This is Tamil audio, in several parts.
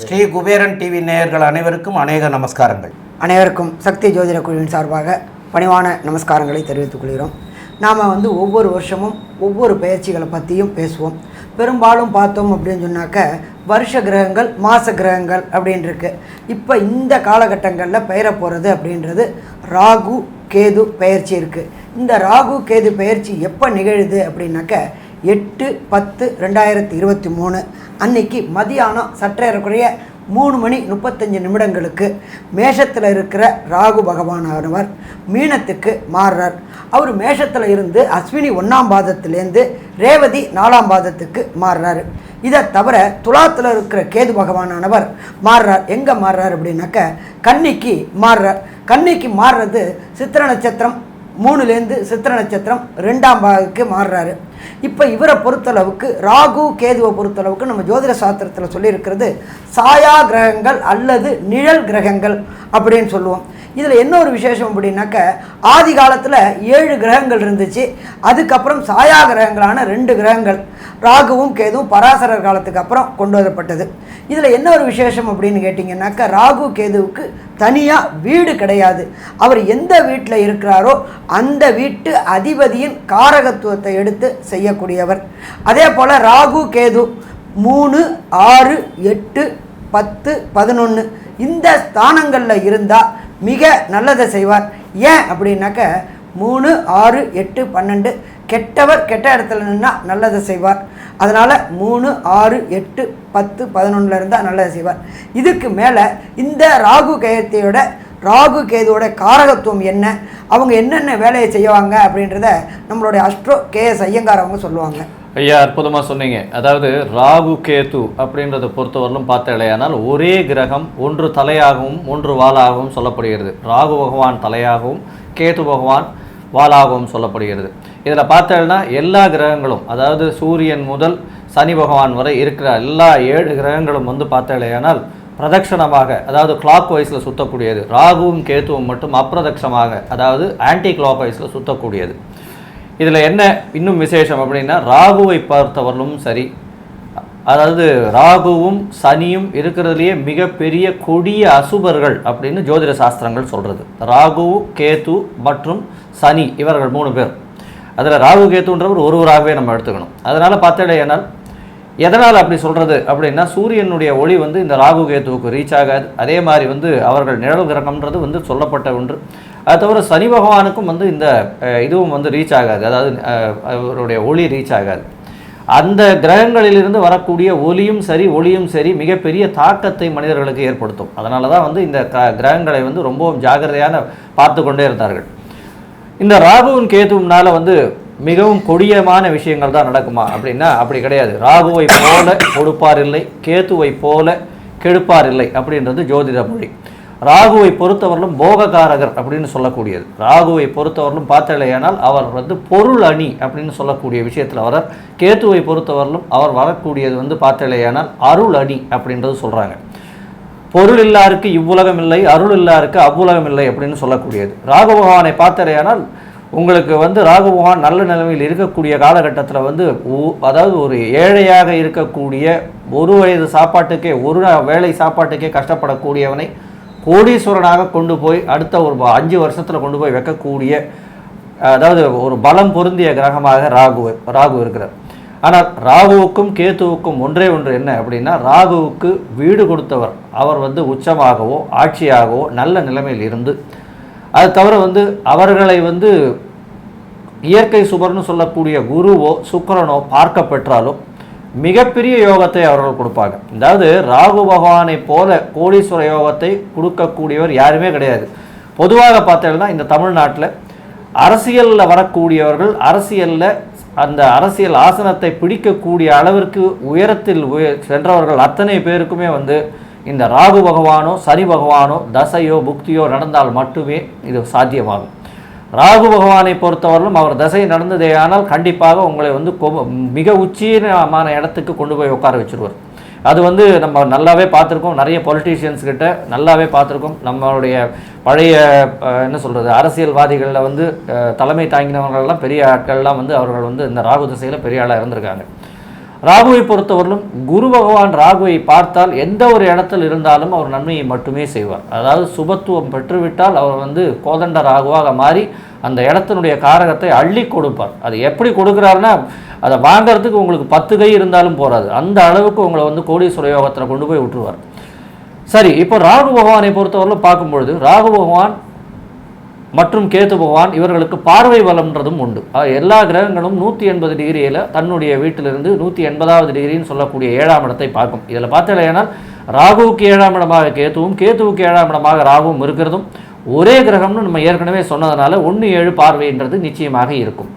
ஸ்ரீ குபேரன் டிவி நேயர்கள் அனைவருக்கும் அநேக நமஸ்காரங்கள். அனைவருக்கும் சக்தி ஜோதிட குழுவின் சார்பாக பணிவான நமஸ்காரங்களை தெரிவித்துக் கொள்கிறோம். நாம் ஒவ்வொரு வருஷமும் ஒவ்வொரு பயிற்சிகளை பற்றியும் பேசுவோம். பெரும்பாலும் பார்த்தோம் அப்படின்னு சொன்னாக்க வருஷ கிரகங்கள், மாத கிரகங்கள் அப்படின்னு இருக்கு. இப்போ இந்த காலகட்டங்களில் பெயர போகிறது அப்படின்றது ராகு கேது பயிற்சி இருக்குது. இந்த ராகு கேது பயிற்சி எப்போ நிகழுது அப்படின்னாக்க 8/10/2023 அன்னைக்கு மதியானம் சற்றேறக்குறைய 3:35 மேஷத்தில் இருக்கிற ராகு பகவானவர் மீனத்துக்கு மாறுறார். அவர் மேஷத்தில் இருந்து அஸ்வினி 1ஆம் பாதத்திலேருந்து ரேவதி 4ஆம் பாதத்துக்கு மாறுறாரு. இதை தவிர துலாத்தில் இருக்கிற கேது பகவானவர் மாறுறார். எங்கே மாறுறார் அப்படின்னாக்க கன்னிக்கு மாறுறார். கன்னிக்கு மாறுறது சித்திர நட்சத்திரம் 3லேருந்து சித்திர நட்சத்திரம் 2ஆம் பாகத்துக்கு மாறுறாரு. இப்போ இவரை பொறுத்தளவுக்கு ராகு கேதுவை பொறுத்தளவுக்கு நம்ம ஜோதிட சாஸ்திரத்தில் சொல்லியிருக்கிறது சாயா கிரகங்கள் அல்லது நிழல் கிரகங்கள் அப்படின்னு சொல்லுவோம். இதில் என்ன ஒரு விசேஷம் அப்படின்னாக்க ஆதி காலத்தில் 7 கிரகங்கள் இருந்துச்சு. அதுக்கப்புறம் சாயா கிரகங்களான 2 கிரகங்கள் ராகுவும் கேதுவும் பராசரர் காலத்துக்கு அப்புறம் கொண்டு வரப்பட்டது. இதில் என்ன ஒரு விசேஷம் அப்படின்னு கேட்டிங்கன்னாக்கா ராகு கேதுவுக்கு தனியாக வீடு கிடையாது. அவர் எந்த வீட்டில் இருக்கிறாரோ அந்த வீட்டு அதிபதியின் காரகத்துவத்தை எடுத்து செய்யக்கூடியவர். அதே போல் ராகு கேது 3, 6, 8, 10, 11 இந்த ஸ்தானங்களில் இருந்தால் மிக நல்லதை செய்வார். ஏன் அப்படின்னாக்க 3, 6, 8, 12 கெட்டவர் கெட்ட இடத்துல நின்னால் நல்லதை செய்வார். அதனால் 3, 6, 8, 10, 11 இருந்தால் நல்லதை செய்வார். இதுக்கு மேலே இந்த ராகு கேதுவோட காரகத்துவம் என்ன, அவங்க என்னென்ன வேலையை செய்வாங்க அப்படின்றத நம்மளுடைய அஸ்ட்ரோ KS ஐயங்கார் அவங்க சொல்லுவாங்க. ஐயா, அற்புதமாக சொன்னீங்க. அதாவது ராகு கேது அப்படின்றத பொறுத்தவரையிலும் பார்த்தாலேயானால் ஒரே கிரகம் ஒன்று தலையாகவும் ஒன்று வாலாகவும் சொல்லப்படுகிறது. ராகு பகவான் தலையாகவும் கேது பகவான் வாலாகவும் சொல்லப்படுகிறது. இதில் பார்த்தேன்னா எல்லா கிரகங்களும், அதாவது சூரியன் முதல் சனி பகவான் வரை இருக்கிற எல்லா 7 கிரகங்களும் பார்த்தேனால் பிரதட்சணமாக, அதாவது கிளாக் வைஸில் சுற்றக்கூடியது. ராகுவும் கேத்துவும் மட்டும் அப்பிரதட்சமாக, அதாவது ஆன்டி கிளாக் வைஸில் சுற்றக்கூடியது. இதில் என்ன இன்னும் விசேஷம் அப்படின்னா ராகுவை பார்த்தவர்களும் சரி, அதாவது ராகுவும் சனியும் இருக்கிறதுலையே மிகப்பெரிய கொடிய அசுபர்கள் அப்படின்னு ஜோதிட சாஸ்திரங்கள் சொல்கிறது. ராகு கேது மற்றும் சனி இவர்கள் 3 பேர். அதில் ராகு கேத்துன்றவர் ஒருவராகவே நம்ம எடுத்துக்கணும். அதனால் பார்த்தேனால் எதனால் அப்படி சொல்கிறது அப்படின்னா சூரியனுடைய ஒளி இந்த ராகு கேத்துவுக்கு ரீச் ஆகாது. அதே மாதிரி அவர்கள் நிழல் கிரகம்ன்றது சொல்லப்பட்ட ஒன்று. அது தவிர சனி பகவானுக்கும் இந்த இதுவும் ரீச் ஆகாது, அதாவது அவருடைய ஒளி ரீச் ஆகாது. அந்த கிரகங்களிலிருந்து வரக்கூடிய ஒளியும் சரி மிகப்பெரிய தாக்கத்தை மனிதர்களுக்கு ஏற்படுத்தும். அதனால தான் இந்த கிரகங்களை ரொம்பவும் ஜாகிரதையான பார்த்து கொண்டே இருந்தார்கள். இந்த ராகுவின் கேதுவினால மிகவும் கொடியமான விஷயங்கள் தான் நடக்குமா அப்படின்னா அப்படி கிடையாது. ராகுவை போல கொடுப்பார் இல்லை, கேதுவை போல கெடுப்பார் இல்லை அப்படின்றது ஜோதிட மொழி. ராகுவை பொறுத்தவர்களும் போககாரகர் அப்படின்னு சொல்லக்கூடியது. ராகுவை பொறுத்தவர்களும் பார்த்தலையானால் அவர் பொருள் அணி அப்படின்னு சொல்லக்கூடிய விஷயத்தில் வரார். கேத்துவை பொறுத்தவர்களும் அவர் வரக்கூடியது பார்த்தலையானால் அருள் அணி அப்படின்றது சொல்கிறாங்க. பொருள் இல்லாருக்கு இவ்வுலகம் இல்லை, அருள் இல்லாருக்கு அவ்வுலகம் இல்லை அப்படின்னு சொல்லக்கூடியது. ராகு பகவானை பார்த்தலையானால் உங்களுக்கு ராகு பகவான் நல்ல நிலைமையில் இருக்கக்கூடிய காலகட்டத்தில் அதாவது ஒரு ஏழையாக இருக்கக்கூடிய ஒரு வயது சாப்பாட்டுக்கே, ஒரு வேளை சாப்பாட்டுக்கே கஷ்டப்படக்கூடியவனை கோடீஸ்வரனாக கொண்டு போய் அடுத்த ஒரு 5 வருஷத்தில் கொண்டு போய் வைக்கக்கூடிய, அதாவது ஒரு பலம் பொருந்திய கிரகமாக ராகு இருக்கிறார். ஆனால் ராகுவுக்கும் கேத்துவுக்கும் ஒன்றே ஒன்று என்ன அப்படின்னா ராகுவுக்கு வீடு கொடுத்தவர் அவர் உச்சமாகவோ ஆட்சியாகவோ நல்ல நிலைமையில் இருந்து, அது தவிர அவர்களை இயற்கை சுபர்னு சொல்லக்கூடிய குருவோ சுக்கிரனோ பார்க்க பெற்றாலும் மிகப்பெரிய யோகத்தை அவர்கள் கொடுப்பாங்க. அதாவது ராகு பகவானை போல கோடீஸ்வர யோகத்தை கொடுக்கக்கூடியவர் யாருமே கிடையாது. பொதுவாக பார்த்தீங்கன்னா இந்த தமிழ்நாட்டில் அரசியலில் வரக்கூடியவர்கள் அரசியலில் அந்த அரசியல் ஆசனத்தை பிடிக்கக்கூடிய அளவிற்கு உயரத்தில் சென்றவர்கள் அத்தனை பேருக்குமே இந்த ராகு பகவானோ சனி பகவானோ தசையோ புக்தியோ நடந்தால் மட்டுமே இது சாத்தியமாகும். ராகு பகவானை பொறுத்தவரையிலும் அவர் தசை நடந்ததே ஆனால் கண்டிப்பாக உங்களை மிக உச்சீனமான இடத்துக்கு கொண்டு போய் உட்கார வச்சுருவார். அது வந்து நம்ம நல்லாவே பார்த்துருக்கோம், நிறைய பொலிட்டீஷியன்ஸ் கிட்ட நல்லாவே பார்த்துருக்கோம். நம்மளுடைய பழைய என்ன சொல்கிறது, அரசியல்வாதிகளில் வந்து தலைமை தாங்கினவர்கள்லாம் பெரிய ஆட்கள்லாம் வந்து அவர்கள் வந்து இந்த ராகு திசையில் பெரிய ஆளாக இருந்திருக்காங்க. ராகுவை பொறுத்தவரையிலும் குரு பகவான் ராகுவை பார்த்தால் எந்த ஒரு இடத்தில் இருந்தாலும் அவர் நன்மையை மட்டுமே செய்வார். அதாவது சுபத்துவம் பெற்றுவிட்டால் அவர் வந்து கோதண்ட ராகுவாக மாறி அந்த இடத்தினுடைய காரகத்தை அள்ளி கொடுப்பார். அது எப்படி கொடுக்குறாருன்னா, அதை வாங்கிறதுக்கு உங்களுக்கு 10 கை இருந்தாலும் போகாது, அந்த அளவுக்கு உங்களை வந்து கோடீஸ்வர யோகத்தில் கொண்டு போய் விட்டுருவார். சரி, இப்போ ராகு பகவானை பொறுத்தவரையிலும் பார்க்கும்பொழுது ராகு பகவான் மற்றும் கேது பகவான் இவர்களுக்கு பார்வை பலம்ன்றதும் உண்டு. எல்லா கிரகங்களும் 180 டிகிரியில் தன்னுடைய வீட்டிலிருந்து 180வது டிகிரின்னு சொல்லக்கூடிய 7ஆம் இடத்தை பார்க்கும். இதில் பார்த்தீங்கன்னா ராகுவுக்கு 7ஆம் இடமாக கேதுவும், கேதுவுக்கு 7ஆம் இடமாக ராகுவும் இருக்கிறதும் ஒரே கிரகம்னு நம்ம ஏற்கனவே சொன்னதுனால 1-7 பார்வைன்றது நிச்சயமாக இருக்கும்.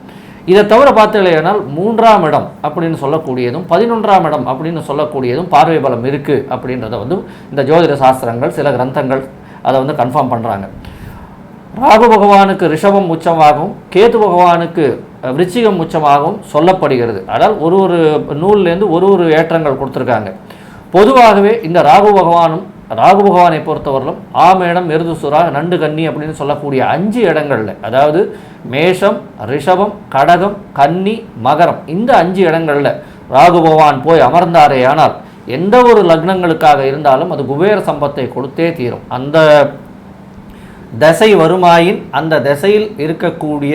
இதை தவிர பார்த்தீங்கன்னா 3ஆம் இடம் அப்படின்னு சொல்லக்கூடியதும் 11ஆம் இடம் அப்படின்னு சொல்லக்கூடியதும் பார்வை பலம் இருக்குது அப்படின்றத வந்து இந்த ஜோதிட சாஸ்திரங்கள் சில கிரந்தங்கள் அதை வந்து கன்ஃபார்ம் பண்ணுறாங்க. ராகு பகவானுக்கு ரிஷபம் உச்சமாகவும் கேது பகவானுக்கு விருச்சிகம் உச்சமாகவும் சொல்லப்படுகிறது. அதாவது ஒரு ஒரு நூல்லேருந்து ஒரு ஏற்றங்கள் கொடுத்துருக்காங்க. பொதுவாகவே இந்த ராகு பகவானை பொறுத்தவரையிலும் ஆமேடம், மிருதுசுரா, நண்டு, கன்னி அப்படின்னு சொல்லக்கூடிய 5 இடங்களில், அதாவது மேஷம், ரிஷபம், கடகம், கன்னி, மகரம், இந்த 5 இடங்களில் ராகு பகவான் போய் அமர்ந்தாரே ஆனால் எந்த ஒரு லக்னங்களுக்காக இருந்தாலும் அது குபேர சம்பத்தை கொடுத்தே தீரும். அந்த தசை வருமாயின் அந்த திசையில் இருக்கக்கூடிய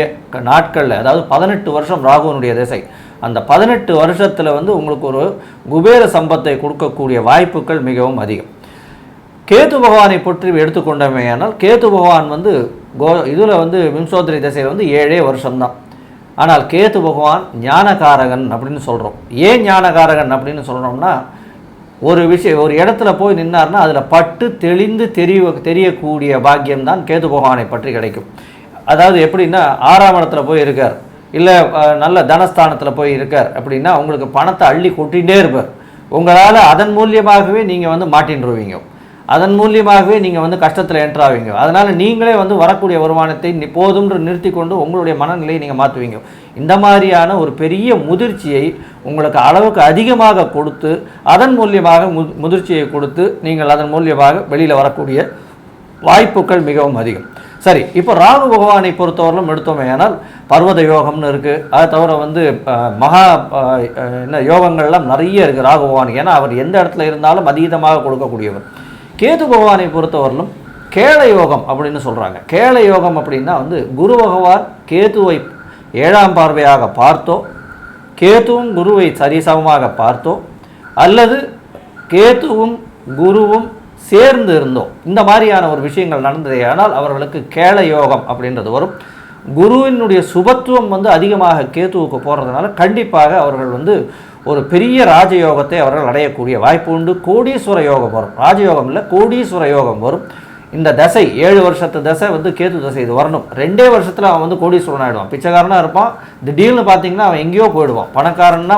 நாட்களில், அதாவது 18 வருஷம் ராகுவனுடைய திசை, அந்த 18 வருஷத்தில் வந்து உங்களுக்கு ஒரு குபேர சம்பத்தை கொடுக்கக்கூடிய வாய்ப்புகள் மிகவும் அதிகம். கேது பகவானை பற்றி எடுத்துக்கொண்டமையானால் கேது பகவான் வந்து இதில் வந்து விம்சோதரி திசையில் வந்து 7 வருஷம்தான். ஆனால் கேது பகவான் ஞானகாரகன் அப்படின்னு சொல்கிறோம். ஏன் ஞானகாரகன் அப்படின்னு சொல்கிறோம்னா, ஒரு இடத்துல போய் நின்னார்னா அதில் பட்டு தெளிந்து தெரியக்கூடிய பாக்கியம்தான் கேது பகவானை பற்றி கிடைக்கும். அதாவது எப்படின்னா, 6ஆம் இடத்துல போய் இருக்கார், இல்லை நல்ல தனஸ்தானத்தில் போய் இருக்கார் அப்படின்னா உங்களுக்கு பணத்தை அள்ளி கொட்டிகிட்டே இருப்பார். உங்களால் அதன் மூலியமாகவே நீங்கள் வந்து மாட்டின்றுவீங்க, அதன் மூலியமாகவே நீங்கள் வந்து கஷ்டத்தில் என்ட்ராவீங்க. அதனால் நீங்களே வந்து வரக்கூடிய வருமானத்தை போதும்ன்று நிறுத்தி கொண்டு உங்களுடைய மனநிலையை நீங்கள் மாற்றுவீங்க. இந்த மாதிரியான ஒரு பெரிய முதிர்ச்சியை உங்களுக்கு அளவுக்கு அதிகமாக கொடுத்து அதன் மூலியமாக முதிர்ச்சியை கொடுத்து நீங்கள் அதன் மூலியமாக வெளியில் வரக்கூடிய வாய்ப்புகள் மிகவும் அதிகம். சரி, இப்போ ராகு பகவானை பொறுத்தவரையிலும் எடுத்தோமே ஆனால் பர்வத யோகம்னு இருக்குது. அதை தவிர வந்து மகா யோகங்கள்லாம் நிறைய இருக்குது ராகு பகவான். ஏன்னா அவர் எந்த இடத்துல இருந்தாலும் அதீதமாக கொடுக்கக்கூடியவர். கேது பகவானை பொறுத்தவரையிலும் கேள யோகம் அப்படின்னு சொல்கிறாங்க. கேள யோகம் அப்படின்னா வந்து குரு பகவான் கேதுவை 7ஆம் பார்வையாக பார்த்தோ, கேதுவும் குருவை சரிசமமாக பார்த்தோ, அல்லது கேதுவும் குருவும் சேர்ந்து இருந்தோம், இந்த மாதிரியான ஒரு விஷயங்கள் நடந்ததே ஆனால் அவர்களுக்கு கேள யோகம் அப்படின்றது வரும். குருவினுடைய சுபத்துவம் வந்து அதிகமாக கேதுவுக்கு போகிறதுனால கண்டிப்பாக அவர்கள் வந்து ஒரு பெரிய ராஜயோகத்தை அவர்கள் அடையக்கூடிய வாய்ப்பு உண்டு. கோடீஸ்வர யோகம் வரும், ராஜயோகம் இல்லை கோடீஸ்வர யோகம் வரும். இந்த தசை 7 வருஷத்து தசை வந்து கேது தசை, இது வரணும். 2 வருஷத்தில் அவன் வந்து கோடீஸ்வரன் ஆகிடுவான், பிச்சைக்காரனாக இருப்பான். திடீர்னு பார்த்தீங்கன்னா அவன் எங்கேயோ போயிடுவான். பணக்காரன்னா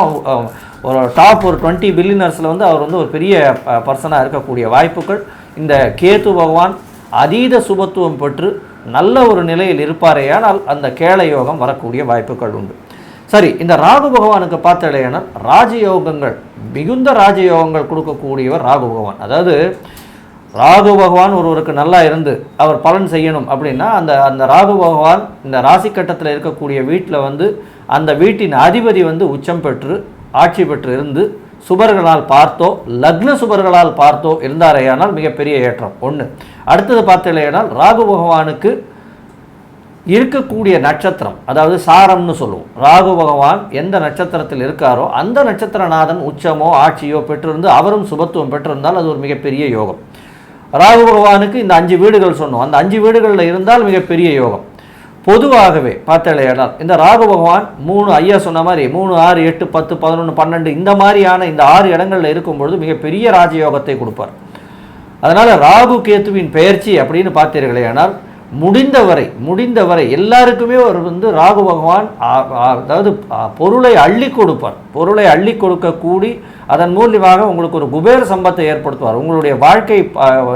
ஒரு டாப் ஒரு 20 பில்லியனர்ஸில் வந்து அவர் வந்து ஒரு பெரிய பர்சனாக இருக்கக்கூடிய வாய்ப்புகள். இந்த கேது பகவான் அதீத சுபத்துவம் பெற்று நல்ல ஒரு நிலையில் இருப்பாரே ஆனால் அந்த கேள யோகம் வரக்கூடிய வாய்ப்புகள் உண்டு. சரி, இந்த ராகு பகவானுக்கு பார்த்தாலேனா ராஜயோகங்கள் மிகுந்த ராஜயோகங்கள் கொடுக்கக்கூடியவர் ராகு பகவான். அதாவது ராகு பகவான் ஒருவருக்கு நல்லா இருந்து அவர் பலன் செய்யணும் அப்படின்னா அந்த ராகு பகவான் இந்த ராசி கட்டத்தில் இருக்கக்கூடிய வீட்டில் வந்து அந்த வீட்டின் அதிபதி வந்து உச்சம் பெற்று ஆட்சி பெற்று இருந்து சுபர்களால் பார்த்தோ லக்ன சுபர்களால் பார்த்தோ இருந்தாரேயானால் மிகப்பெரிய ஏற்றம் ஒன்று. அடுத்தது பார்த்தலையானால் ராகு பகவானுக்கு இருக்கக்கூடிய நட்சத்திரம், அதாவது சாரம்னு சொல்லுவோம். ராகு பகவான் எந்த நட்சத்திரத்தில் இருக்காரோ அந்த நட்சத்திரநாதன் உச்சமோ ஆட்சியோ பெற்றிருந்து அவரும் சுபத்துவம் பெற்றிருந்தால் அது ஒரு மிகப்பெரிய யோகம். ராகு பகவானுக்கு இந்த 5 வீடுகள் சொன்னோம், அந்த 5 வீடுகளில் இருந்தால் மிகப்பெரிய யோகம். பொதுவாகவே பார்த்தாலேயானால் இந்த ராகு பகவான் 3 ஐயா சொன்ன மாதிரி 3, 6, 8, 10, 11, 12 இந்த மாதிரியான இந்த 6 இடங்களில் இருக்கும்பொழுது மிகப்பெரிய ராஜயோகத்தை கொடுப்பார். அதனால் ராகு கேத்துவின் பெயர்ச்சி அப்படின்னு பார்த்தீர்களேயானால் முடிந்தவரை எல்லாருக்குமே ஒரு வந்து ராகு பகவான் அதாவது பொருளை அள்ளி கொடுப்பார். பொருளை அள்ளி கொடுக்கக்கூடி அதன் மூலியமாக உங்களுக்கு ஒரு குபேர சம்பத்தை ஏற்படுத்துவார். உங்களுடைய வாழ்க்கை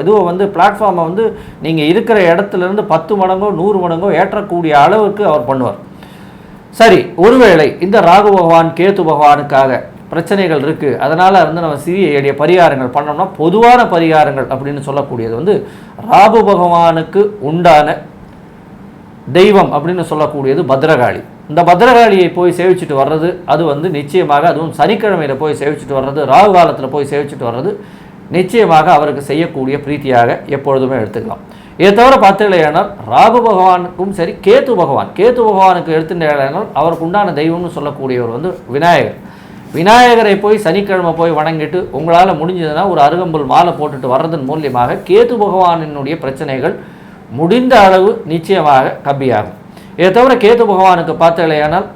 இதுவை வந்து பிளாட்ஃபார்மை வந்து நீங்கள் இருக்கிற இடத்துலேருந்து 10 மடங்கோ 100 மடங்கோ ஏற்றக்கூடிய அளவுக்கு அவர் பண்ணுவார். சரி, ஒருவேளை இந்த ராகு பகவான் கேத்து பகவானுக்காக பிரச்சனைகள் இருக்குது, அதனால் வந்து நம்ம சிறிய எளிய பரிகாரங்கள் பண்ணோம்னா, பொதுவான பரிகாரங்கள் அப்படின்னு சொல்லக்கூடியது வந்து ராகு பகவானுக்கு உண்டான தெய்வம் அப்படின்னு சொல்லக்கூடியது பத்ரகாளி. இந்த பத்ரகாளியை போய் சேவிச்சுட்டு வர்றது, அது வந்து நிச்சயமாக, அதுவும் சனிக்கிழமையில் போய் சேவிச்சுட்டு வர்றது, ராகு காலத்தில் போய் சேவிச்சுட்டு வர்றது நிச்சயமாக அவருக்கு செய்யக்கூடிய பிரீத்தியாக எப்பொழுதுமே எடுத்துக்கலாம். இதை தவிர பார்த்தீங்களேனால் ராகு பகவானுக்கும் சரி, கேத்து பகவானுக்கு எடுத்துட்டேனால் அவருக்கு உண்டான தெய்வம்னு சொல்லக்கூடியவர் வந்து விநாயகர். விநாயகரை போய் சனிக்கிழமை போய் வணங்கிட்டு உங்களால் முடிஞ்சதுன்னா ஒரு அருகம்புல் மாலை போட்டுட்டு வர்றதன் மூலியமாக கேத்து பகவானினுடைய பிரச்சனைகள் முடிந்த அளவு நிச்சயமாக கம்மியாகும். இதை தவிர கேத்து பகவானுக்கு பார்த்தீங்களேனால்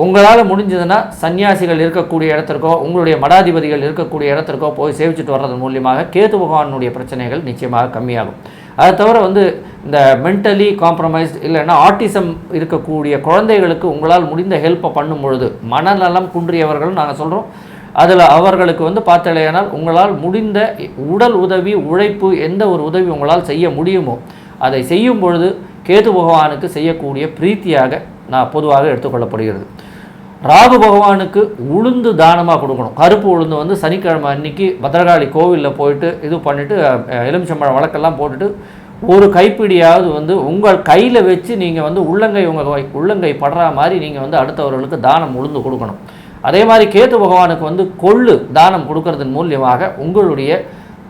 உங்களால் முடிஞ்சதுன்னா சன்னியாசிகள் இருக்கக்கூடிய இடத்திற்கோ, உங்களுடைய மடாதிபதிகள் இருக்கக்கூடிய இடத்திற்கோ போய் சேவிச்சுட்டு வர்றதன் மூலியமாக கேத்து பகவானுடைய பிரச்சனைகள் நிச்சயமாக கம்மியாகும். அதை தவிர வந்து இந்த மென்டலி காம்ப்ரமைஸ்ட் இல்லைன்னா ஆட்டிசம் இருக்கக்கூடிய குழந்தைகளுக்கு உங்களால் முடிந்த ஹெல்ப்பை பண்ணும் பொழுது, மனநலம் குன்றியவர்கள் நாங்கள் சொல்கிறோம், அதில் அவர்களுக்கு வந்து பார்த்தலையானால் உங்களால் முடிந்த உடல் உதவி, உழைப்பு, எந்த ஒரு உதவி உங்களால் செய்ய முடியுமோ அதை செய்யும் பொழுது கேது பகவானுக்கு செய்யக்கூடிய பிரீத்தியாக நான் பொதுவாக எடுத்துக்கொள்ளப்படுகிறது. ராகு பகவானுக்கு உளுந்து தானமாக கொடுக்கணும். கருப்பு உளுந்து வந்து சனிக்கிழமை அன்னைக்கு பத்ரகாளி கோவிலில் போயிட்டு இது பண்ணிவிட்டு எலுமிச்சம்பழம் வழக்கெல்லாம் போட்டுட்டு ஒரு கைப்பிடியாவது வந்து உங்கள் கையில் வச்சு நீங்கள் வந்து உள்ளங்கை படுற மாதிரி நீங்கள் வந்து அடுத்தவர்களுக்கு தானம் உளுந்து கொடுக்கணும். அதே மாதிரி கேது பகவானுக்கு வந்து கொள்ளு தானம் கொடுக்கறதன் மூலியமாக உங்களுடைய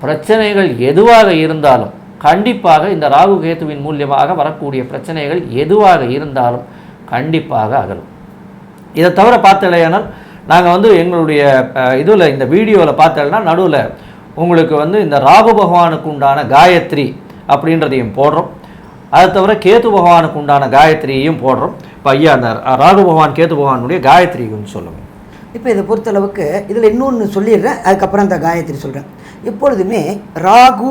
பிரச்சனைகள் எதுவாக இருந்தாலும் கண்டிப்பாக இந்த ராகு கேத்துவின் மூலியமாக வரக்கூடிய பிரச்சனைகள் எதுவாக இருந்தாலும் கண்டிப்பாக அகலும். இதை தவிர பார்த்தலையானால் நாங்கள் வந்து எங்களுடைய இதில் இந்த வீடியோவில் பார்த்தோம்னா நடுவில் உங்களுக்கு வந்து இந்த ராகு பகவானுக்கு உண்டான காயத்ரி அப்படின்றதையும் போடுறோம். அதை தவிர கேத்து பகவானுக்கு உண்டான காயத்ரியையும் போடுறோம். இப்போ ஐயா அந்த ராகு பகவான் கேத்து பகவானுடைய காயத்ரின்னு சொல்லுங்கள். இப்போ இதை பொறுத்தளவுக்கு இதில் இன்னொன்று சொல்லிடுறேன், அதுக்கப்புறம் இந்த காயத்ரி சொல்கிறேன். எப்பொழுதுமே ராகு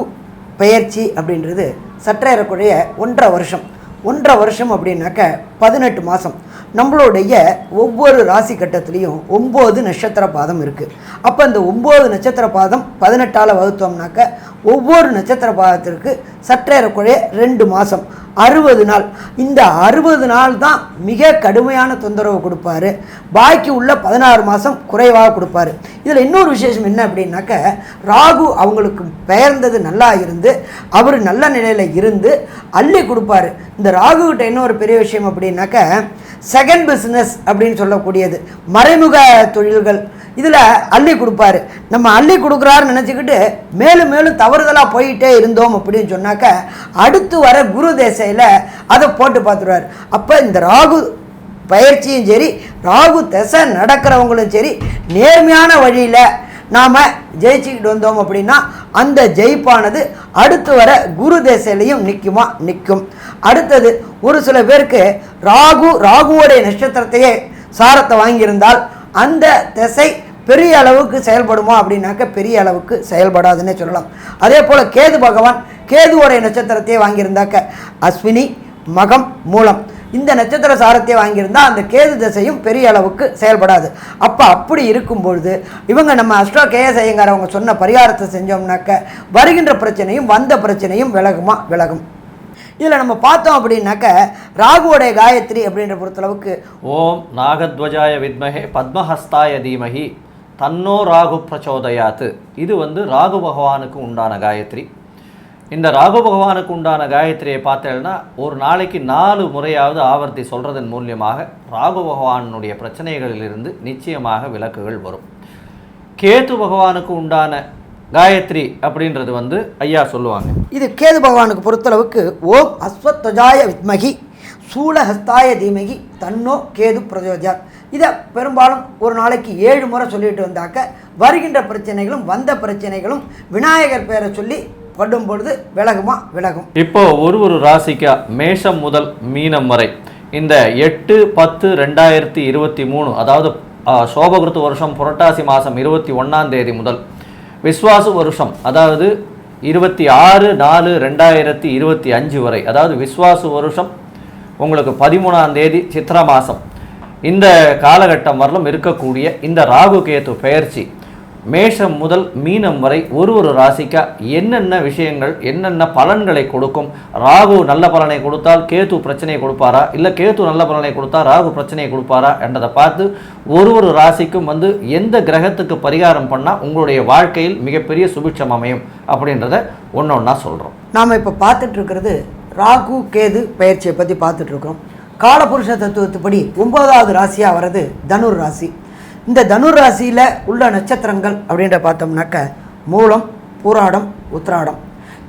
பெயர்ச்சி அப்படின்றது சற்றேறக்குறைய 1.5 வருஷம் அப்படின்னாக்க 18 மாதம். நம்மளுடைய ஒவ்வொரு ராசி கட்டத்துலேயும் 9 நட்சத்திர பாதம் இருக்குது. அப்போ அந்த 9 நட்சத்திர பாதம் 18ஆல் வகுத்தோம்னாக்க ஒவ்வொரு நட்சத்திர பாதத்திற்கு சற்றேறக்குறைய 2 மாதம் 60 நாள். இந்த 60 நாள் தான் மிக கடுமையான தொந்தரவு கொடுப்பாரு. பாக்கி உள்ள 16 மாதம் குறைவாக கொடுப்பாரு. இதில் இன்னொரு விசேஷம் என்ன அப்படின்னாக்க, ராகு அவங்களுக்கு பெயர்ந்தது நல்லா இருந்து அவர் நல்ல நிலையில் இருந்து அள்ளி கொடுப்பாரு. இந்த ராகுகிட்ட இன்னொரு பெரிய விஷயம் அப்படின்னாக்க, செகண்ட் பிஸ்னஸ் அப்படின்னு சொல்லக்கூடியது மறைமுக தொழில்கள், இதில் அள்ளி கொடுப்பாரு. நம்ம அள்ளி கொடுக்குறாருன்னு நினச்சிக்கிட்டு மேலும் மேலும் தவறுதலாக போயிட்டே இருந்தோம் அப்படின்னு சொன்னாக்க அடுத்து வர குரு தேசையில் அதை போட்டு பார்த்துருவார். அப்போ இந்த ராகு பயிற்சியும் சரி, ராகு திசை நடக்கிறவங்களும் சரி, நேர்மையான வழியில் நாம் ஜெயிச்சுக்கிட்டு வந்தோம் அப்படின்னா அந்த ஜெயிப்பானது அடுத்து வர குரு தேசையிலையும் நிற்கும். அடுத்தது ஒரு சில பேருக்கு ராகுவோடைய நட்சத்திரத்தையே சாரத்தை வாங்கியிருந்தால் அந்த திசை பெரிய அளவுக்கு செயல்படுமா அப்படின்னாக்க பெரிய அளவுக்கு செயல்படாதுன்னே சொல்லலாம். அதே போல் கேது பகவான் கேதுவோடைய நட்சத்திரத்தையே வாங்கியிருந்தாக்க அஸ்வினி, மகம், மூலம் இந்த நட்சத்திர சாரத்தையே வாங்கியிருந்தால் அந்த கேது திசையும் பெரிய அளவுக்கு செயல்படாது. அப்படி இருக்கும்பொழுது இவங்க நம்ம அஸ்ட்ரோ கேஎஸ் ஐயங்கார் அவங்க சொன்ன பரிகாரத்தை செஞ்சோம்னாக்க வருகின்ற பிரச்சனையும் வந்த பிரச்சனையும் விலகும். இதில் நம்ம பார்த்தோம் அப்படின்னாக்க ராகுவோடைய காயத்ரி அப்படின்ற பொறுத்தளவுக்கு ஓம் நாகத்வஜாய வித்மஹே பத்மஹஸ்தாய தீமஹி தன்னோ ராகு பிரச்சோதயாத்து, இது வந்து ராகு பகவானுக்கு உண்டான காயத்ரி. இந்த ராகு பகவானுக்கு உண்டான காயத்ரியை பார்த்தேன்னா ஒரு நாளைக்கு 4 முறையாவது ஆவர்த்தி சொல்கிறதன் மூலியமாக ராகு பகவானுடைய பிரச்சனைகளிலிருந்து நிச்சயமாக விலக்குகள் வரும். கேது பகவானுக்கு உண்டான காயத்ரி அப்படின்றது வந்து ஐயா சொல்லுவாங்க. இது கேது பகவானுக்கு பொறுத்தளவுக்கு ஓம் அஸ்வத்வஜாய வித்மகி சூலஹஸ்தாய தீமகி தன்னோ கேது பிரச்சோதயாத். இதை பெரும்பாலும் ஒரு நாளைக்கு 7 முறை சொல்லிட்டு வந்தாக்க வருகின்ற பிரச்சனைகளும் வந்த பிரச்சனைகளும் விநாயகர் பேரை சொல்லி படும் பொழுது விலகும். இப்போ ஒரு ராசிக்கா மேஷம் முதல் மீனம் வரை இந்த 8/10/2023 அதாவது சோபகிருத்து வருஷம் புரட்டாசி மாதம் 21ஆம் தேதி முதல் விஸ்வாசு வருஷம் அதாவது 26/4/2025 வரை, அதாவது விஸ்வாசு வருஷம் உங்களுக்கு 13ஆம் தேதி சித்ரா மாதம், இந்த காலகட்டம் வரலும் இருக்கக்கூடிய இந்த ராகு கேத்து பெயர்ச்சி மேஷம் முதல் மீனம் வரை ஒரு ராசிக்கா என்னென்ன விஷயங்கள் என்னென்ன பலன்களை கொடுக்கும், ராகு நல்ல பலனை கொடுத்தால் கேது பிரச்சனையை கொடுப்பாரா, இல்லை கேது நல்ல பலனை கொடுத்தா ராகு பிரச்சனையை கொடுப்பாரா என்றதை பார்த்து ஒரு ராசிக்கும் எந்த கிரகத்துக்கு பரிகாரம் பண்ணால் உங்களுடைய வாழ்க்கையில் மிகப்பெரிய சுபிட்சம் அமையும் அப்படின்றத ஒன்று ஒன்றா சொல்கிறோம். நாம் இப்போ பார்த்துட்டு இருக்கிறது ராகு கேது பயிற்சியை பற்றி பார்த்துட்ருக்கோம். காலபுருஷ தத்துவத்துப்படி 9வது ராசியாக வர்றது தனுர் ராசி. இந்த தனுர் ராசியில் உள்ள நட்சத்திரங்கள் அப்படின்ற பார்த்தோம்னாக்க மூலம், பூராடம், உத்திராடம்.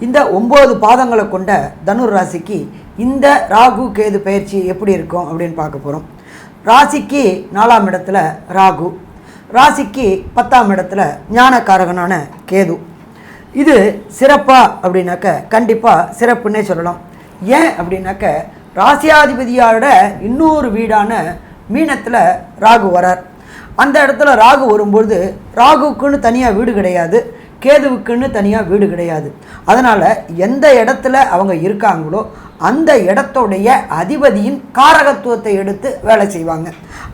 இந்த 9 பாதங்களை கொண்ட தனுர் ராசிக்கு இந்த ராகு கேது பயிற்சி எப்படி இருக்கும் அப்படின்னு பார்க்க போகிறோம். ராசிக்கு 4ஆம் இடத்துல ராகு, ராசிக்கு 10ஆம் இடத்துல ஞானக்காரகனான கேது. இது சிறப்பா அப்படின்னாக்க கண்டிப்பாக சிறப்புன்னே சொல்லலாம். ஏன் அப்படின்னாக்க ராசியாதிபதியோட இன்னொரு வீடான மீனத்தில் ராகு வரார். அந்த இடத்துல ராகு வரும்பொழுது ராகுக்குன்னு தனியாக வீடு கிடையாது, கேதுவுக்குன்னு தனியாக வீடு கிடையாது. அதனால் எந்த இடத்துல அவங்க இருக்காங்களோ அந்த இடத்தோடைய அதிபதியின் காரகத்துவத்தை எடுத்து வேலை செய்வாங்க.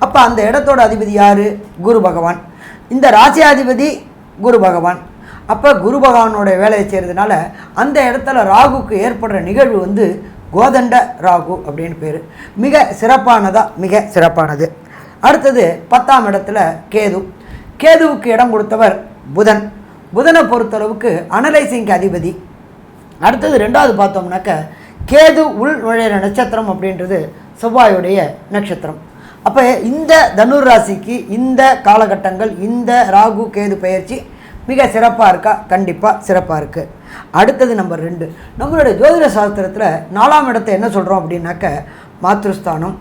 அப்போ அந்த இடத்தோட அதிபதி யார்? குரு பகவான். இந்த ராசியாதிபதி குரு பகவான். அப்போ குரு பகவானோட வேலையை செய்கிறதுனால அந்த இடத்துல ராகுக்கு ஏற்படுற நிகழ்வு கோதண்ட ராகு அப்படின்னு பேர். மிக சிறப்பானது. அடுத்தது 10ஆம் இடத்துல கேது. கேதுவுக்கு இடம் கொடுத்தவர் புதன். புதனை பொறுத்தளவுக்கு அனலைசிங்க்கு அதிபதி. அடுத்தது 2வது பார்த்தோம்னாக்க கேது உள் நுழையிற நட்சத்திரம் அப்படின்றது செவ்வாயுடைய நட்சத்திரம். அப்போ இந்த தனுர் ராசிக்கு இந்த காலகட்டங்கள் இந்த ராகு கேது பயிற்சி மிக சிறப்பாக இருக்கா? கண்டிப்பாக சிறப்பாக இருக்குது. அடுத்தது நம்பர் 2, நம்மளுடைய ஜோதிட சாஸ்திரத்தில் 4ஆம் இடத்தை என்ன சொல்கிறோம் அப்படின்னாக்க மாத்ருஸ்தானம்,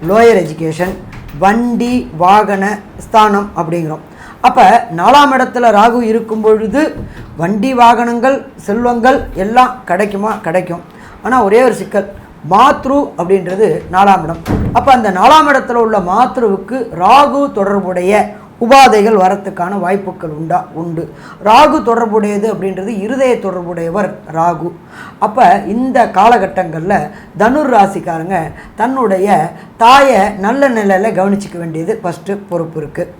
லோயர் எஜுகேஷன், வண்டி வாகன ஸ்தானம் அப்படிங்கிறோம். அப்போ 4ஆம் இடத்துல ராகு இருக்கும் பொழுது வண்டி வாகனங்கள் செல்வங்கள் எல்லாம் கிடைக்கும். ஆனால் ஒரே ஒரு சிக்கல், மாத்ரு அப்படின்றது 4ஆம் இடம். அப்போ அந்த 4ஆம் இடத்துல உள்ள மாத்ருவுக்கு ராகு தொடர்புடைய உபாதைகள் வரத்துக்கான வாய்ப்புகள் உண்டு. ராகு தொடர்புடையது அப்படின்றது இருதய தொடர்புடையவர் ராகு. அப்போ இந்த காலகட்டங்களில் தனுர் ராசிக்காரங்க தன்னுடைய தாயை நல்ல நிலையில் கவனிச்சிக்க வேண்டியது ஃபஸ்ட்டு பொறுப்பு இருக்குது.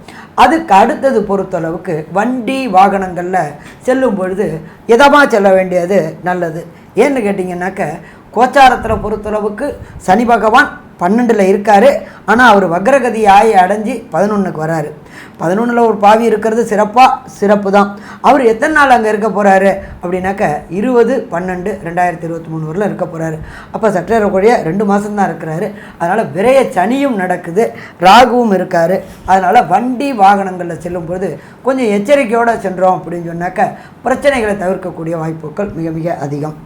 அதுக்கு அடுத்தது பொறுத்தளவுக்கு வண்டி வாகனங்களில் செல்லும் பொழுது எதமாக செல்ல வேண்டியது நல்லது. ஏன்னு கேட்டிங்கன்னாக்க கோச்சாரத்தில் பொறுத்தளவுக்கு சனி பகவான் 12ல் இருக்கார். ஆனால் அவர் வக்ரகதி அடைஞ்சு 11க்கு வராரு. 11ல் ஒரு பாவி இருக்கிறது சிறப்பு தான். அவர் எத்தனை நாள் அங்கே இருக்க போகிறாரு அப்படின்னாக்க 20/12/2023 வரல இருக்க போகிறாரு. அப்போ சற்றேறக்கூடிய 2 மாதம்தான் இருக்கிறாரு. அதனால் விரைய சனியும் நடக்குது, ராகுவும் இருக்கார். அதனால் வண்டி வாகனங்களில் செல்லும்போது கொஞ்சம் எச்சரிக்கையோடு சென்றோம் அப்படின்னு சொன்னாக்க பிரச்சனைகளை தவிர்க்கக்கூடிய வாய்ப்புகள் மிக மிக அதிகம்.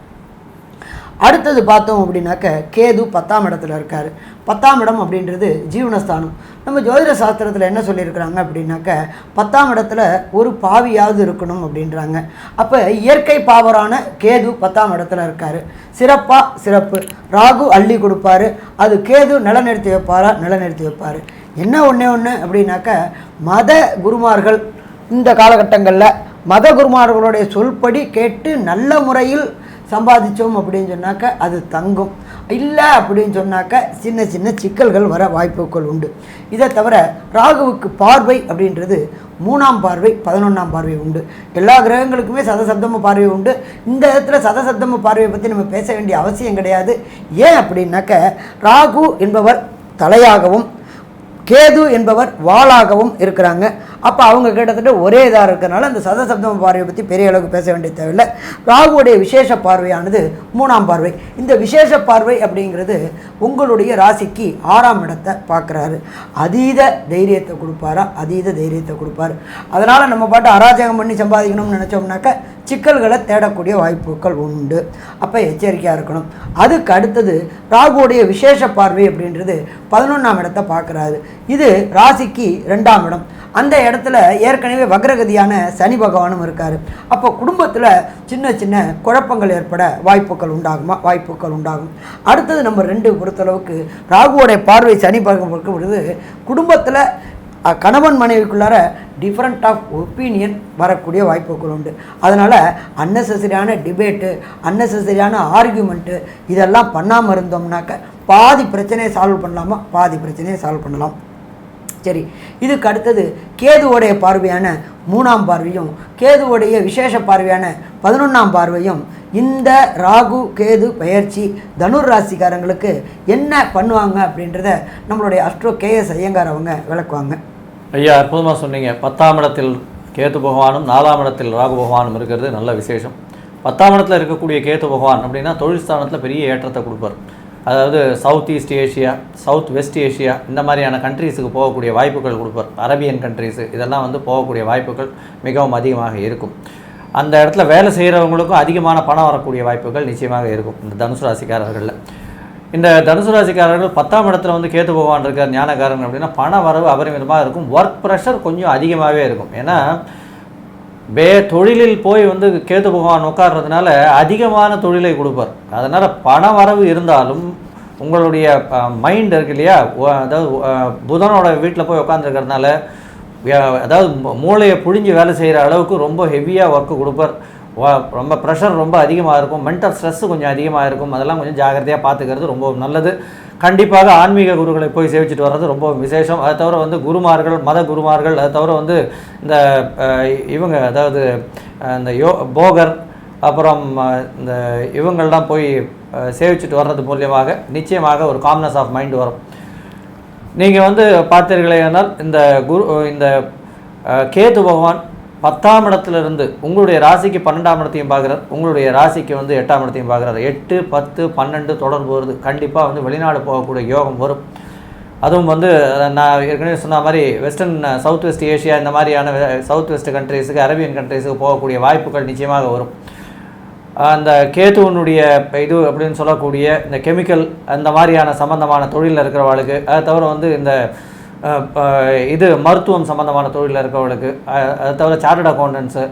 அடுத்தது பார்த்தோம் அப்படின்னாக்க கேது 10ஆம் இடத்துல இருக்கார். 10ஆம் இடம் அப்படின்றது ஜீவனஸ்தானம். நம்ம ஜோதிட சாஸ்திரத்தில் என்ன சொல்லியிருக்கிறாங்க அப்படின்னாக்க 10ஆம் இடத்துல ஒரு பாவியாவது இருக்கணும் அப்படின்றாங்க. அப்போ இயற்கை பாவரான கேது 10ஆம் இடத்துல இருக்கார். சிறப்பு. ராகு அள்ளி கொடுப்பாரு, அது கேது நிலைநிறுத்தி வைப்பார். என்ன ஒன்று அப்படின்னாக்க மத குருமார்கள் இந்த காலகட்டங்களில் மத குருமார்களுடைய சொல்படி கேட்டு நல்ல முறையில் சம்பாதிச்சோம் அப்படின்னு சொன்னாக்க அது தங்கும். இல்லை அப்படின்னு சொன்னாக்க சின்ன சின்ன சிக்கல்கள் வர வாய்ப்புகள் உண்டு. இதை தவிர ராகுவுக்கு பார்வை அப்படின்றது 3ஆம் பார்வை 11ஆம் பார்வை உண்டு. எல்லா கிரகங்களுக்குமே சதசப்தம பார்வை உண்டு. இந்த இடத்துல சதசப்தம பார்வையை பற்றி நம்ம பேச வேண்டிய அவசியம் கிடையாது. ஏன் அப்படின்னாக்க ராகு என்பவர் தலையாகவும் கேது என்பவர் வாளாகவும் இருக்கிறாங்க. அப்போ அவங்க கிட்டத்தட்ட ஒரே இதாக இருக்கிறனால அந்த சதசப்தம பார்வையை பற்றி பெரிய அளவுக்கு பேச வேண்டிய தேவையில்லை. ராகுவுடைய விசேஷ பார்வையானது 3ஆம் பார்வை. இந்த விசேஷ பார்வை அப்படிங்கிறது உங்களுடைய ராசிக்கு 6ஆம் இடத்தை பார்க்குறாரு. அதீத தைரியத்தை கொடுப்பார். அதனால் நம்ம பாட்டு அராஜகம் பண்ணி சம்பாதிக்கணும்னு நினச்சோம்னாக்க சிக்கல்களை தேடக்கூடிய வாய்ப்புகள் உண்டு. அப்போ எச்சரிக்கையாக இருக்கணும். அதுக்கு அடுத்தது ராகுவுடைய விசேஷ பார்வை அப்படின்றது 11ஆம் இடத்தை பார்க்குறாரு. இது ராசிக்கு 2ஆம் இடம். அந்த இடத்துல ஏற்கனவே வக்ரகதியான சனி பகவானும் இருக்கார். அப்போ குடும்பத்தில் சின்ன சின்ன குழப்பங்கள் ஏற்பட வாய்ப்புகள் உண்டாகும். அடுத்தது நம்ம 2 பொறுத்தளவுக்கு ராகுவோடைய பார்வை சனி பகவானுக்கு பொழுது குடும்பத்தில் கணவன் மனைவிக்குள்ளார டிஃப்ரெண்ட் ஆஃப் ஒப்பீனியன் வரக்கூடிய வாய்ப்புகள் உண்டு. அதனால் அன்னெசரியான டிபேட்டு, அன்னெசரியான ஆர்கியூமெண்ட்டு இதெல்லாம் பண்ணாமல் இருந்தோம்னாக்க பாதி பிரச்சனையை சால்வ் பண்ணலாம். சரி, இதுக்கு அடுத்தது கேதுவோடைய பார்வையான 3ஆம் பார்வையும் கேதுவோடைய விசேஷ பார்வையான 11ஆம் பார்வையும் இந்த ராகு கேது பெயர்ச்சி தனுர் ராசிக்காரங்களுக்கு என்ன பண்ணுவாங்க அப்படின்றத நம்மளுடைய அஸ்ட்ரோ KS ஐயங்கார் அவங்க விளக்குவாங்க. ஐயா, அற்புதமாக சொன்னீங்க. 10ஆம் இடத்தில் கேது பகவானும் 4ஆம் இடத்தில் ராகு பகவானும் இருக்கிறது நல்ல விசேஷம். 10ஆம் இடத்துல இருக்கக்கூடிய கேது பகவான் அப்படின்னா தொழில் ஸ்தானத்தில் பெரிய ஏற்றத்தை கொடுப்பார். அதாவது south east Asia, south west Asia இந்த மாதிரியான கண்ட்ரீஸுக்கு போகக்கூடிய வாய்ப்புகள் கொடுப்பார். அரேபியன் கண்ட்ரீஸு இதெல்லாம் வந்து போகக்கூடிய வாய்ப்புகள் மிகவும் அதிகமாக இருக்கும். அந்த இடத்துல வேலை செய்கிறவங்களுக்கும் அதிகமான பணம் வரக்கூடிய வாய்ப்புகள் நிச்சயமாக இருக்கும் இந்த தனுசு ராசிக்காரர்களில். இந்த தனுசு ராசிக்காரர்கள் 10ஆம் இடத்துல வந்து கேது பகவான் இருக்கார் ஞானக்காரன் அப்படின்னா பண வரவு அபரிமிதமாக இருக்கும். ஒர்க் ப்ரெஷர் கொஞ்சம் அதிகமாகவே இருக்கும். ஏன்னா தொழிலில் போய் வந்து கேது பகவான் உட்கார்றதுனால அதிகமான தொழிலை கொடுப்பார். அதனால் பண வரவு இருந்தாலும் உங்களுடைய மைண்ட் இருக்கு இல்லையா, அதாவது புதனோட வீட்டில் போய் உட்காந்துருக்கிறதுனால அதாவது மூளையை புழிஞ்சு வேலை செய்கிற அளவுக்கு ரொம்ப ஹெவியாக ஒர்க்கு கொடுப்பார். ரொம்ப ப்ரெஷர் ரொம்ப அதிகமாக இருக்கும். மென்டல் ஸ்ட்ரெஸ்ஸு கொஞ்சம் அதிகமாக இருக்கும். அதெல்லாம் கொஞ்சம் ஜாகிரதையாக பார்த்துக்கிறது ரொம்ப நல்லது. கண்டிப்பாக ஆன்மீக குருக்களை போய் சேவிச்சுட்டு வர்றது ரொம்ப விசேஷம். அதை தவிர வந்து குருமார்கள், மத குருமார்கள், அதை தவிர வந்து இந்த இவங்க அதாவது இந்த போகர் அப்புறம் இந்த இவங்கள்லாம் போய் சேவிச்சுட்டு வர்றது மூலியமாக நிச்சயமாக ஒரு காம்னஸ் ஆஃப் மைண்ட் வரும். நீங்கள் வந்து பார்த்தீர்களேனால் இந்த கேது பகவான் 10ஆம் இடத்துலேருந்து உங்களுடைய ராசிக்கு 12ஆம் இடத்தையும் பார்க்குறார், உங்களுடைய ராசிக்கு வந்து 8ஆம் இடத்தையும் பார்க்குறாரு. 8, 10, 12 தொடர்பு வருது. கண்டிப்பாக வந்து வெளிநாடு போகக்கூடிய யோகம் வரும். அதுவும் வந்து நான் ஏற்கனவே சொன்ன மாதிரி வெஸ்டர்ன் சவுத் வெஸ்ட் ஏஷியா இந்த மாதிரியான சவுத் வெஸ்ட் கண்ட்ரீஸுக்கு, அரேபியன் கண்ட்ரீஸுக்கு போகக்கூடிய வாய்ப்புகள் நிச்சயமாக வரும். அந்த கேதுவனுடைய இது அப்படின்னு சொல்லக்கூடிய இந்த கெமிக்கல் அந்த மாதிரியான சம்மந்தமான தொழிலில் இருக்கிறவர்களுக்கு, அதை தவிர வந்து இந்த இது மருத்துவம் சம்மந்தமான தொழிலில் இருக்கிறவர்களுக்கு, அதை தவிர சார்ட்டர்ட் அக்கௌண்டன்ஸு,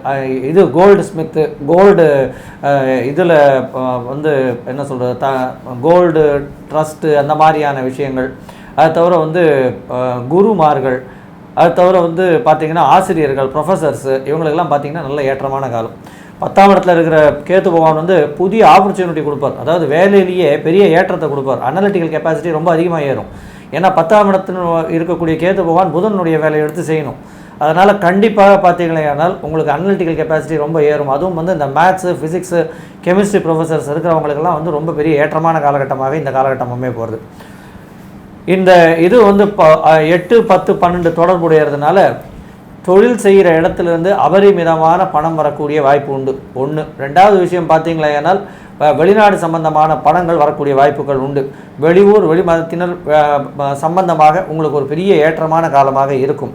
இது கோல்டு ஸ்மித்து, கோல்டு இதில் வந்து என்ன சொல்கிறது கோல்டு ட்ரஸ்ட்டு அந்த மாதிரியான விஷயங்கள், அதை தவிர வந்து குருமார்கள், அது தவிர வந்து பார்த்திங்கன்னா ஆசிரியர்கள், ப்ரொஃபஸர்ஸு இவங்களுக்கெல்லாம் பார்த்திங்கன்னா நல்ல ஏற்றமான காலம். 10ஆம் இடத்துல இருக்கிற கேது பகவான் வந்து புதிய ஆப்பர்ச்சுனிட்டி கொடுப்பார். அதாவது வேலையிலேயே பெரிய ஏற்றத்தை கொடுப்பார். அனலிட்டிக்கல் கெப்பாசிட்டி ரொம்ப அதிகமாக ஏறும். ஏன்னா 10ஆம் இடத்துல இருக்கக்கூடிய கேது பகவான் புதனுடைய வேலையை எடுத்து செய்யணும். அதனால் கண்டிப்பாக பார்த்தீங்களேனால் உங்களுக்கு அனலிட்டிக்கல் கெப்பாசிட்டி ரொம்ப ஏறும். அதுவும் வந்து இந்த மேத்ஸு, ஃபிசிக்ஸு, கெமிஸ்ட்ரி ப்ரொஃபஸர்ஸ் இருக்கிறவங்களுக்கெல்லாம் வந்து ரொம்ப பெரிய ஏற்றமான காலகட்டமாக இந்த காலகட்டம் அமைய போகிறது. இந்த இது வந்து 8, 10, 12 தொடர்புடையறதுனால தொழில் செய்கிற இடத்துலேருந்து அபரிமிதமான பணம் வரக்கூடிய வாய்ப்பு உண்டு. 1. 2வது விஷயம் பார்த்தீங்களேனால் வெளிநாடு சம்பந்தமான பணங்கள் வரக்கூடிய வாய்ப்புகள் உண்டு. வெளியூர் வெளிமதத்தினர் சம்பந்தமாக உங்களுக்கு ஒரு பெரிய ஏற்றமான காலமாக இருக்கும்.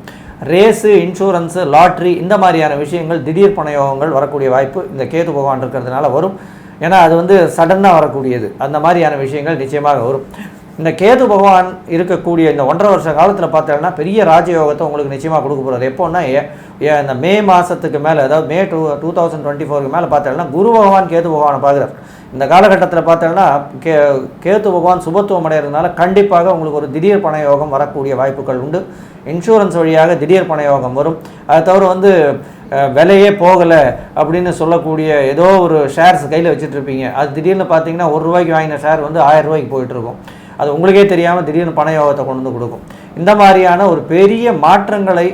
ரேஸு, இன்சூரன்ஸு, லாட்ரி இந்த மாதிரியான விஷயங்கள் திடீர் பணயோகங்கள் வரக்கூடிய வாய்ப்பு இந்த கேது பகவான் இருக்கிறதுனால வரும். ஏன்னா அது வந்து சடனாக வரக்கூடியது. அந்த மாதிரியான விஷயங்கள் நிச்சயமாக வரும். இந்த கேது பகவான் இருக்கக்கூடிய இந்த 1.5 வருஷ காலத்தில் பார்த்தோம்னா பெரிய ராஜயோகத்தை உங்களுக்கு நிச்சயமாக கொடுக்க போகிறார். எப்போன்னா இந்த மே மாதத்துக்கு மேலே, அதாவது மே 2024க்கு மேலே பார்த்தோம்னா குரு பகவான் கேது பகவானை பார்க்குறார். இந்த காலகட்டத்தில் பார்த்தோம்னா கேது பகவான் சுபத்துவம் அடைகிறதுனால கண்டிப்பாக உங்களுக்கு ஒரு திடீர் பண யோகம் வரக்கூடிய வாய்ப்புகள் உண்டு. இன்சூரன்ஸ் வழியாக திடீர் பண யோகம் வரும். அதை தவிர வந்து விலையே போகலை அப்படின்னு சொல்லக்கூடிய ஏதோ ஒரு ஷேர்ஸ் கையில் வச்சுட்ருப்பீங்க. அது திடீர்னு பார்த்தீங்கன்னா ₹1 வாங்கின ஷேர் வந்து ₹1000 போயிட்டுருக்கும். அது உங்களுக்கே தெரியாமல் திடீர்னு பண யோகத்தை கொண்டு வந்து கொடுக்கும். இந்த மாதிரியான ஒரு பெரிய மாற்றங்களை,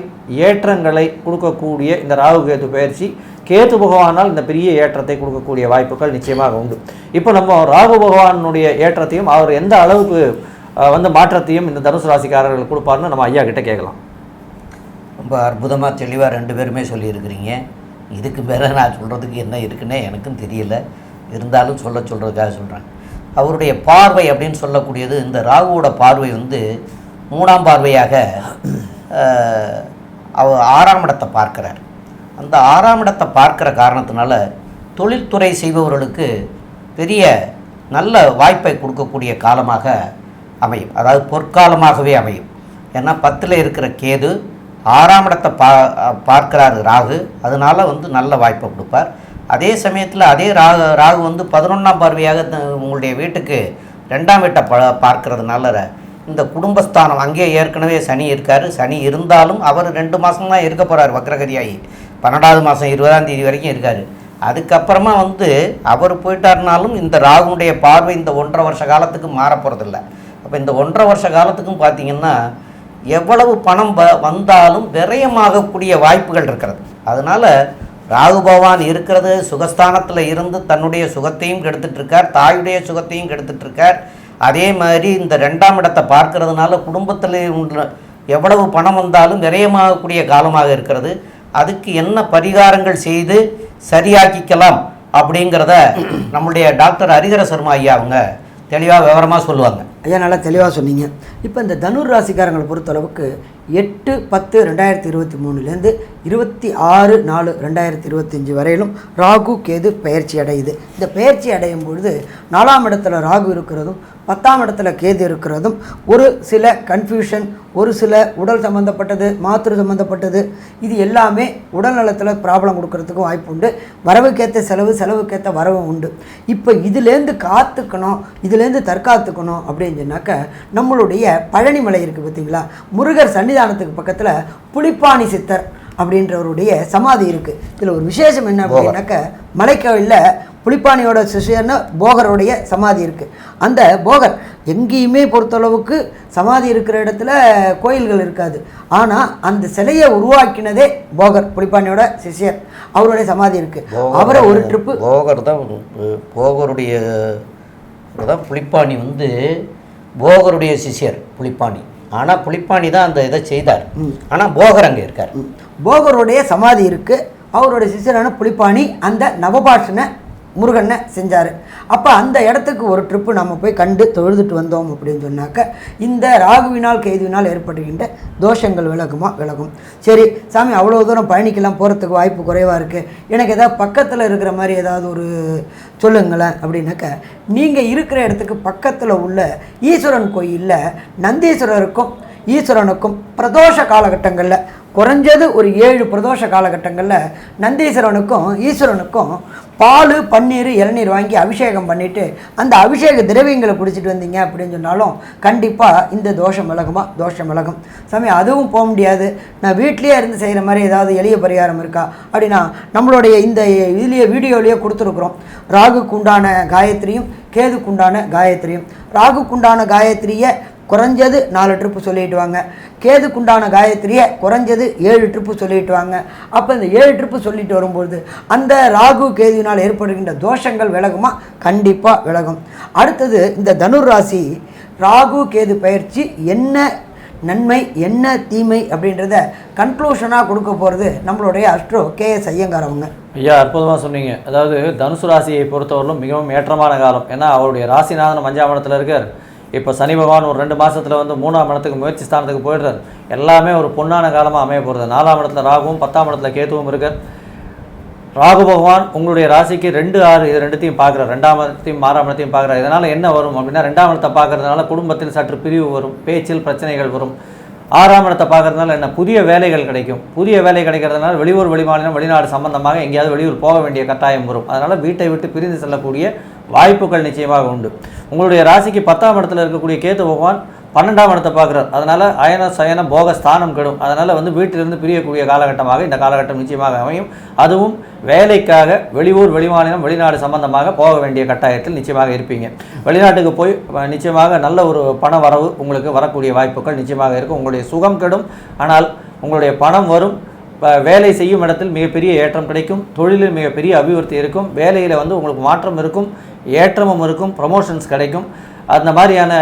ஏற்றங்களை கொடுக்கக்கூடிய இந்த ராகு கேது பயிற்சி கேது பகவானால் இந்த பெரிய ஏற்றத்தை கொடுக்கக்கூடிய வாய்ப்புகள் நிச்சயமாக உண்டு. இப்போ நம்ம ராகு பகவானுடைய ஏற்றத்தையும் அவர் எந்த அளவுக்கு வந்து மாற்றத்தையும் இந்த தனுசு ராசிக்காரர்கள் கொடுப்பாருன்னு நம்ம ஐயா கிட்ட கேட்கலாம். ரொம்ப அற்புதமாக தெளிவாக 2 பேருமே சொல்லியிருக்கிறீங்க. இதுக்கு மேலே நான் சொல்கிறதுக்கு என்ன இருக்குன்னே எனக்கும் தெரியல. இருந்தாலும் சொல்கிறதுக்காக சொல்கிறேன். அவருடைய பார்வை அப்படின்னு சொல்லக்கூடியது, இந்த ராகுவோட பார்வை வந்து 3ஆம் பார்வையாக அவர் 6ஆம் இடத்தை பார்க்கிறார். அந்த 6ஆம் இடத்தை பார்க்கிற காரணத்தினால தொழில்துறை செய்பவர்களுக்கு பெரிய நல்ல வாய்ப்பை கொடுக்கக்கூடிய காலமாக அமையும். அதாவது பொற்காலமாகவே அமையும். ஏன்னா 10ல் இருக்கிற கேது 6ஆம் இடத்தை பார்க்கிறாரு ராகு. அதனால வந்து நல்ல வாய்ப்பை கொடுப்பார். அதே சமயத்தில் அதே ராகு வந்து 11ஆம் பார்வையாக உங்களுடைய வீட்டுக்கு 2ஆம் வீட்டை பார்க்கறதுனால இந்த குடும்பஸ்தானம், அங்கே ஏற்கனவே சனி இருக்கார். சனி இருந்தாலும் அவர் 2 மாதம் தான் இருக்க போகிறார் வக்ரகதியாகி. 12வது மாதம் 20ஆம் தேதி வரைக்கும் இருக்கார். அதுக்கப்புறமா வந்து அவர் போயிட்டார்னாலும் இந்த ராகுனுடைய பார்வை இந்த 1.5 வருஷ காலத்துக்கு மாற போகிறதில்ல. அப்போ இந்த 1.5 வருஷ காலத்துக்கும் பார்த்திங்கன்னா எவ்வளவு பணம் வந்தாலும் விரயமாகக்கூடிய வாய்ப்புகள் இருக்கிறது. அதனால் ராகு பகவான் இருக்கிறது சுகஸ்தானத்தில் இருந்து தன்னுடைய சுகத்தையும் கெடுத்துட்ருக்கார், தாயுடைய சுகத்தையும் கெடுத்துட்ருக்கார். அதே மாதிரி இந்த 2ஆம் இடத்தை பார்க்கறதுனால குடும்பத்தில் எவ்வளவு பணம் வந்தாலும் விரயமாகக்கூடிய காலமாக இருக்கிறது. அதுக்கு என்ன பரிகாரங்கள் செய்து சரியாக்கிக்கலாம் அப்படிங்கிறத நம்முடைய டாக்டர் ஹரிஹர சர்மா ஐயா அவங்க தெளிவாக விவரமாக சொல்லுவாங்க. ஐயா நல்லா தெளிவாக சொன்னீங்க. இப்போ இந்த தனுர் ராசிக்காரங்களை பொறுத்தளவுக்கு 8/10/2023 26/4/2025 வரையிலும் ராகு கேது பயிற்சி அடையுது. இந்த பயிற்சி அடையும் பொழுது 4ஆம் இடத்துல ராகு இருக்கிறதும் 10ஆம் இடத்துல கேது இருக்கிறதும் ஒரு சில கன்ஃபியூஷன், ஒரு சில உடல் சம்மந்தப்பட்டது, மாத்திரை சம்மந்தப்பட்டது, இது எல்லாமே உடல் நலத்தில் ப்ராப்ளம் கொடுக்கறதுக்கும் வாய்ப்பு உண்டு. வரவுக்கேற்ற செலவு, செலவுக்கேற்ற வரவும் உண்டு. இப்போ இதுலேருந்து காத்துக்கணும், இதுலேருந்து தற்காத்துக்கணும் அப்படின்னு சொன்னாக்க நம்மளுடைய பழனிமலை இருக்குது பார்த்தீங்களா, முருகர் சன்னிதானத்துக்கு பக்கத்தில் புலிப்பாணி சித்தர் அப்படின்றவருடைய சமாதி இருக்குது. இதில் ஒரு விசேஷம் என்ன அப்படின்னாக்க மலைக்கோயிலில் புலிப்பாணியோட சிஷியர்னு போகருடைய சமாதி இருக்குது. அந்த போகர் எங்கேயுமே பொறுத்தளவுக்கு சமாதி இருக்கிற இடத்துல கோயில்கள் இருக்காது. ஆனால் அந்த சிலையை உருவாக்கினதே போகர், புலிப்பாணியோட சிஷியர், அவருடைய சமாதி இருக்குது. அவரை ஒரு ட்ரிப்பு போகர் தான், போகருடைய புலிப்பாணி போகருடைய சிஷியர் புலிப்பாணி. ஆனால் புலிப்பாணி தான் அந்த இதை செய்தார். ஆனால் போகர் அங்கே இருக்கார். போகருடைய சமாதி இருக்குது. அவருடைய சிஷியரான புலிப்பாணி அந்த நவபாஷனை முருகனை செஞ்சார். அப்போ அந்த இடத்துக்கு ஒரு ட்ரிப்பு நம்ம போய் கண்டு தொழுதுட்டு வந்தோம் அப்படின்னு சொன்னாக்க இந்த ராகுவினால் கேதுவினால் ஏற்படுகின்ற தோஷங்கள் விலகும். சரி சாமி, அவ்வளோ தூரம் பயணிக்கலாம், போகிறதுக்கு வாய்ப்பு குறைவாக இருக்குது, எனக்கு ஏதாவது பக்கத்தில் இருக்கிற மாதிரி ஏதாவது ஒரு சொல்லுங்களேன் அப்படின்னாக்க, நீங்கள் இருக்கிற இடத்துக்கு பக்கத்தில் உள்ள ஈஸ்வரன் கோயிலில் நந்தீஸ்வரருக்கும் ஈஸ்வரனுக்கும் பிரதோஷ காலகட்டங்களில் குறைஞ்சது ஒரு 7 பிரதோஷ காலகட்டங்களில் நந்தீஸ்வரனுக்கும் ஈஸ்வரனுக்கும் பால், பன்னீர், இளநீர் வாங்கி அபிஷேகம் பண்ணிவிட்டு அந்த அபிஷேக திரவியங்களை குடிச்சிட்டு வந்தீங்க அப்படின்னு சொன்னாலும் கண்டிப்பாக இந்த தோஷம் விலகும். சாமி அதுவும் போக முடியாது, நான் வீட்லேயே இருந்து செய்கிற மாதிரி ஏதாவது எளிய பரிகாரம் இருக்கா அப்படின்னா நம்மளுடைய இந்த இதுலேயே வீடியோலேயே கொடுத்துருக்குறோம். ராகுக்குண்டான காயத்ரியும் கேதுக்குண்டான காயத்ரியும். ராகுக்குண்டான காயத்ரியை குறைஞ்சது 4 ட்ரிப்பு சொல்லிட்டு வாங்க, கேதுக்குண்டான காயத்ரியை குறைஞ்சது 7 ட்ரிப்பு சொல்லிட்டு வாங்க. அப்போ இந்த 7 ட்ரிப்பு சொல்லிட்டு வரும்பொழுது அந்த ராகு கேதுவினால் ஏற்படுகின்ற தோஷங்கள் விலகுமா? கண்டிப்பாக விலகும். அடுத்தது இந்த தனுர் ராசி ராகு கேது பயிற்சி என்ன நன்மை என்ன தீமை அப்படின்றத கன்க்ளூஷனாக கொடுக்க போகிறது நம்மளுடைய அஸ்ட்ரோ KS ஐயங்கார் அவங்க. ஐயா அற்புதமாக சொன்னீங்க. அதாவது தனுசு ராசியை பொறுத்தவரையிலும் மிகவும் ஏற்றமான காலம். ஏன்னா அவருடைய ராசிநாதன் 5ஆம் இடத்துல இருக்கார். இப்போ சனி பகவான் ஒரு 2 மாதத்தில் 3ஆம் இடத்துக்கு முயற்சி ஸ்தானத்துக்கு போயிடுறார். எல்லாமே ஒரு பொன்னான காலமாக அமைய போகிறது. 4ஆம் இடத்துல ராகுவும் 10ஆம் இடத்துல கேதுவும் இருக்கார். ராகு பகவான் உங்களுடைய ராசிக்கு 2, 6 இது 2த்தையும் பார்க்குறார். 2ஆம் இடத்தையும் 6ஆம் இடத்தையும் பார்க்குறார். இதனால் என்ன வரும் அப்படின்னா 2ஆம் இடத்தை பார்க்கறதுனால குடும்பத்தில் சற்று பிரிவு வரும், பேச்சில் பிரச்சனைகள் வரும். 6ஆம் இடத்தை பார்க்கறதுனால என்ன, புதிய வேலைகள் கிடைக்கும். புதிய வேலை கிடைக்கிறதுனால வெளியூர், வெளிமாநிலம், வெளிநாடு சம்பந்தமாக எங்கேயாவது வெளியூர் போக வேண்டிய கட்டாயம் வரும். அதனால் வீட்டை விட்டு பிரிந்து செல்லக்கூடிய வாய்ப்புகள் நிச்சயமாக உண்டு. உங்களுடைய ராசிக்கு 10ஆம் இடத்துல இருக்கக்கூடிய கேது பகவான் 12ஆம் இடத்தை பார்க்குறார். அதனால் அயன சயன போக ஸ்தானம் கெடும். அதனால் வீட்டிலிருந்து பிரியக்கூடிய காலகட்டமாக இந்த காலகட்டம் நிச்சயமாக அமையும். அதுவும் வேலைக்காக வெளியூர், வெளிமாநிலம், வெளிநாடு சம்பந்தமாக போக வேண்டிய கட்டாயத்தில் நிச்சயமாக இருப்பீங்க. வெளிநாட்டுக்கு போய் நிச்சயமாக நல்ல ஒரு பண வரவு உங்களுக்கு வரக்கூடிய வாய்ப்புகள் நிச்சயமாக இருக்கும். உங்களுடைய சுகம் கெடும், ஆனால் உங்களுடைய பணம் வரும். வேலை செய்யும் இடத்தில் மிகப்பெரிய ஏற்றம் கிடைக்கும். தொழிலில் மிகப்பெரிய அபிவிருத்தி இருக்கும். வேலையில் உங்களுக்கு மாற்றம் இருக்கும், ஏற்றமும் இருக்கும், ப்ரமோஷன்ஸ் கிடைக்கும். அந்த மாதிரியான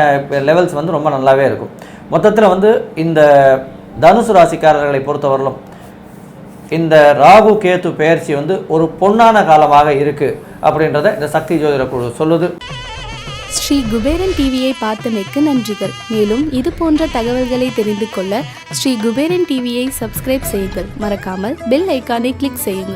லெவல்ஸ் ரொம்ப நல்லாவே இருக்கும். மொத்தத்தில் இந்த தனுசு ராசிக்காரர்களை பொறுத்தவரையிலும் இந்த ராகு கேது பெயர்ச்சி ஒரு பொன்னான காலமாக இருக்குது அப்படின்றத இந்த சக்தி ஜோதிட குழு சொல்லுது. ஸ்ரீ குபேரன் டிவியை பார்த்தமைக்கு நன்றிகள். மேலும் இது போன்ற தகவல்களை தெரிந்து கொள்ள ஸ்ரீ குபேரன் டிவியை சப்ஸ்கிரைப் செய்யுங்கள். மறக்காமல் பெல் ஐக்கானை கிளிக் செய்யுங்கள்.